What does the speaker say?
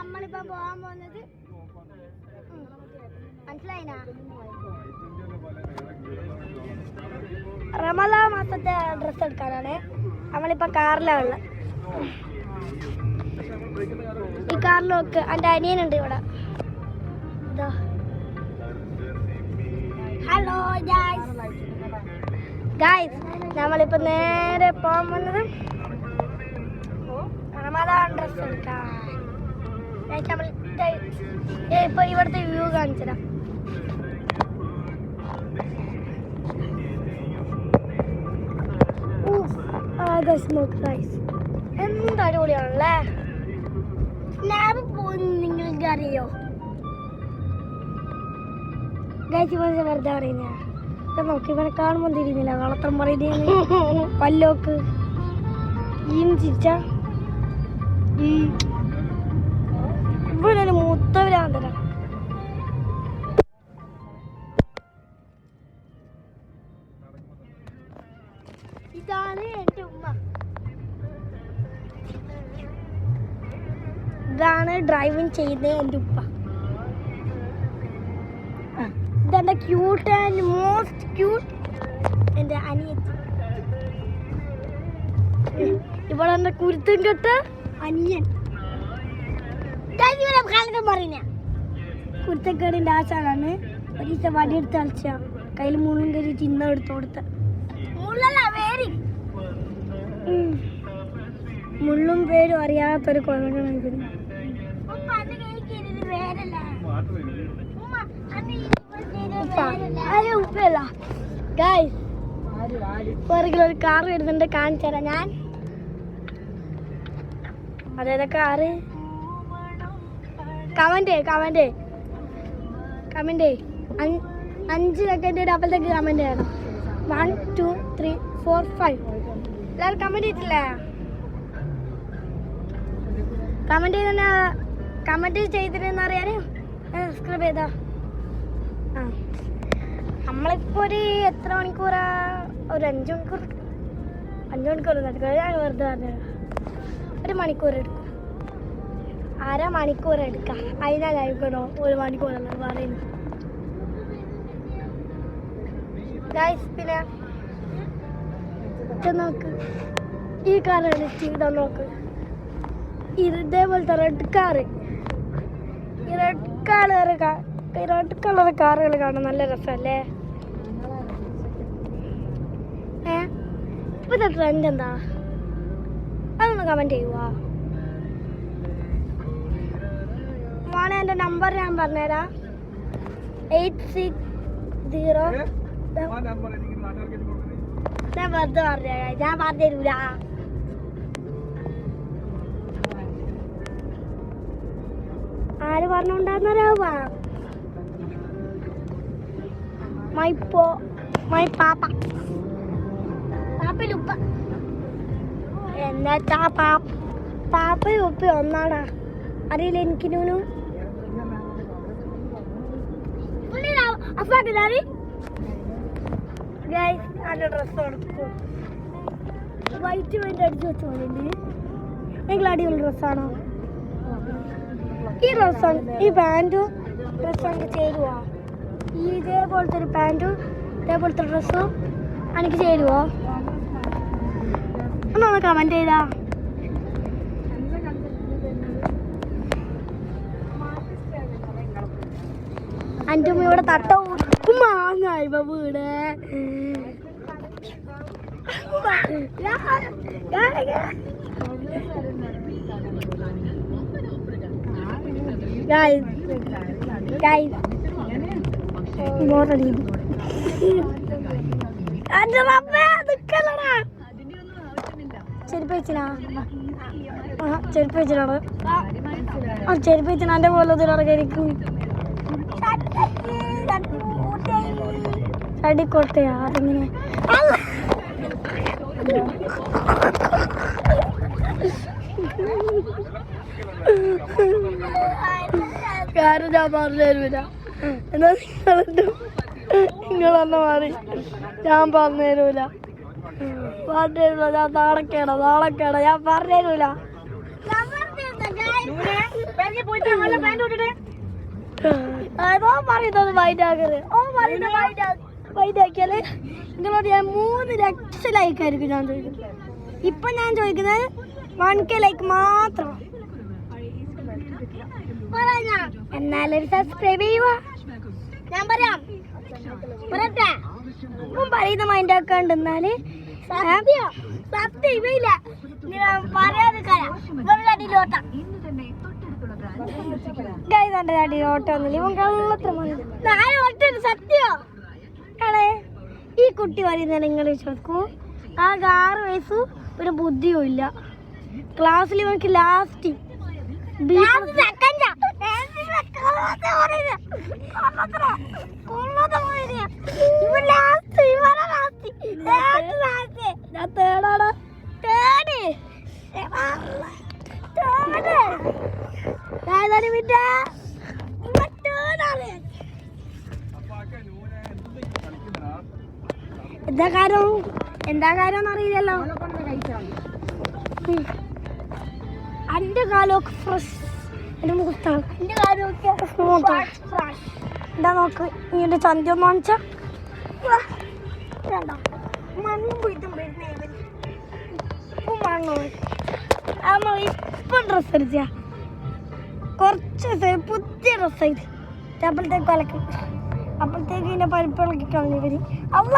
നമ്മളിപ്പോ പോകാൻ പോകുന്നത് മനസ്സിലായിനാ റമദാൻ മാസത്തെ ഡ്രസ്സ് എടുക്കാനാണ്. നമ്മളിപ്പോ കാറിലാണ്. ഈ കാറിലൊക്കെ എൻ്റെ അനിയനുണ്ട് ഇവിടെ. ഹലോ ഗായ്സ്, നമ്മളിപ്പോ നേരെ പോകാൻ പോകുന്നത് റമദാൻ ഡ്രസ്സ് എടുക്കാം. ഇപ്പൊ ഇവിടുത്തെ വ്യൂ കാണിച്ചുതരാം. എന്ത് അടിപൊളിയാണല്ലേ. സ്നാപ്പ് പോകുന്ന നിങ്ങൾക്ക് അറിയോ ഗൈസ്? വെറുതെ പറയുന്ന നോക്കി ഇവനെ കാണുമ്പോൾ തിരിയുന്നില്ല. കളത്രം പറയുന്ന പല്ലോക്ക് ചിരിച്ച ഇവിടെ മൂത്തവരാന്തര. ഇതാണ് എൻ്റെ ഉമ്മ. ഇതാണ് ഡ്രൈവിംഗ് ചെയ്യുന്നത് എൻ്റെ ഉപ്പ. ഇതെൻ്റെ ക്യൂട്ട് ആൻഡ് മോസ്റ്റ് ക്യൂട്ട് എൻ്റെ അനിയത്തി. ഇവിടെ എൻ്റെ കുരുത്തും കെട്ട് അനിയൻ. പറയുന്ന കുരുത്തക്കേടിൻ്റെ ആശാനാണ്. ഒരു ദിവസം വടിയെടുത്ത് കളിച്ച കയ്യിൽ മുള്ളും കയറി ചിന്ന എടുത്ത് കൊടുത്ത മുള്ളും പേരും അറിയാത്തൊരു കൊലകളാണ്. ഉപ്പല്ല ഗൈസ്, പുറകിലൊരു കാർ വരുന്നുണ്ട്, കാണിച്ചു തരാം ഞാൻ. അതേതാ കാറ്? കമന്റ് 5 സെക്കൻഡ് അപ്പോഴത്തേക്ക് കമന്റ് ചെയ്യണം. 1 2 3 4 5 എല്ലാവരും കമന്റ് ചെയ്തിട്ടില്ലേ? കമന്റ് ചെയ്തിട്ടെന്ന് അറിയാൻ സബ്സ്ക്രൈബ് ചെയ്താ. നമ്മളിപ്പോൾ ഒരു എത്ര മണിക്കൂറാ? ഒരു 5 മണിക്കൂർ നടക്കുക. ഞാൻ വെറുതെ പറഞ്ഞത് 1 മണിക്കൂർ എടുക്കും. 1/2 മണിക്കൂർ എടുക്കാം. അതിനായിരിക്കണോ 1 മണിക്കൂറല്ല പറയുന്നത് ഗൈസ്. പിന്നെ നോക്ക്, ഈ കാറാണ് ചെയ്താൽ നോക്ക്. ഇതേപോലത്തെ റെഡ് കാറ്, ഈ റെഡ് കളർ കാറുകൾ കാണാൻ നല്ല രസമല്ലേ? ഇപ്പോഴത്തെ ട്രെൻഡ് എന്താ? അതൊന്ന് കമന്റ് ചെയ്യുക. മോനെ എൻ്റെ നമ്പർ ഞാൻ പറഞ്ഞുതരാം. 860 ഞാൻ വെറുതെ പറഞ്ഞ, ഞാൻ പറഞ്ഞുതരൂല. ആര് പറഞ്ഞുണ്ടാകുന്നവരാവുക? മൈ പാപ്പയിലുപ്പ എന്നാ പാപ്പയും ഉപ്പ ഒന്നാടാ. അറിയില്ല എനിക്ക്. നൂനു നല്ല ഡ്രസ്സ് കൊടുക്കും. വൈറ്റ് പെയിന്റ് അടിച്ചു വെച്ച പോലെ നിങ്ങൾ അടിപൊളി ഡ്രസ്സാണോ? ഈ ഡ്രസ്സാണ്, ഈ പാൻറ്റും ഡ്രസ്സും എനിക്ക് ചേരുവോ? ഇതേപോലത്തെ ഒരു പാൻറ്റും ഇതേപോലത്തെ ഡ്രസ്സും എനിക്ക് ചേരുവോ? ഒന്നൊന്ന് കമന്റ് ചെയ്താ. എൻ്റെ ഉമ്മ ഇവിടെ തട്ട മാങ്ങായി വീട്. ചെരുപ്പ് വെച്ചിനാണ് എൻ്റെ പോലെ ഇതിലിറങ്ങിയിരിക്കും. ചടിക്കോട്ടയാ അതെങ്ങനെ? കാര്യം ഞാൻ പറഞ്ഞു തരൂല. എന്നാ നിങ്ങളെന്നെ മാറി. ഞാൻ പറഞ്ഞു തരൂല. ഞാൻ നാളെക്കേട ഞാൻ പറഞ്ഞു തരൂല. അതോ പറയുന്നത് വൈഡാക്കല് ഓ പറയുന്നത് വൈഡാക്കിയാല് നിങ്ങളോട് ഞാൻ 3 ലക്ഷം ലൈക്ക് ആയിരിക്കും ഞാൻ ചോദിക്കുന്നത്. ഇപ്പൊ ഞാൻ ചോദിക്കുന്നത് 1K ലൈക്ക് മാത്രം. എന്നാലൊരു സബ്സ്ക്രൈബ് ചെയ്യുക. ഞാൻ പറയാം പറയട്ടെ. ഇപ്പം പറയുന്ന മൈൻഡ് ആക്കാണ്ട് എന്നാല് സത്യം ഇവയില്ല പറയാതെ സത്യോ ആണേ. ഈ കുട്ടി പറയുന്നത് നിങ്ങൾ ചോദിക്കൂ. ആ 6 വയസ്സും ഒരു ബുദ്ധിയും ഇല്ല. ക്ലാസ്സിൽ ഇവർക്ക് ലാസ്റ്റ് എന്താ കാര്യം അറിയില്ലല്ലോ. എന്റെ കാലമൊക്കെ ഫ്രഷ്, എന്റെ മുഖത്താണ് എന്റെ കാലമൊക്കെ എന്താ നോക്ക്. ഇങ്ങനെ ചന്തി ഒന്ന് വാങ്ങിച്ച ഇപ്പം ഡ്രസ്സ് അടിച്ച കുറച്ച് പുതിയ ഡ്രസ്സായിട്ട് അപ്പോഴത്തേക്ക് കൊലക്ക് അപ്പോഴത്തേക്ക് ഇതിന്റെ പരിപ്പിളക്കി കളഞ്ഞു വരും. അല്ല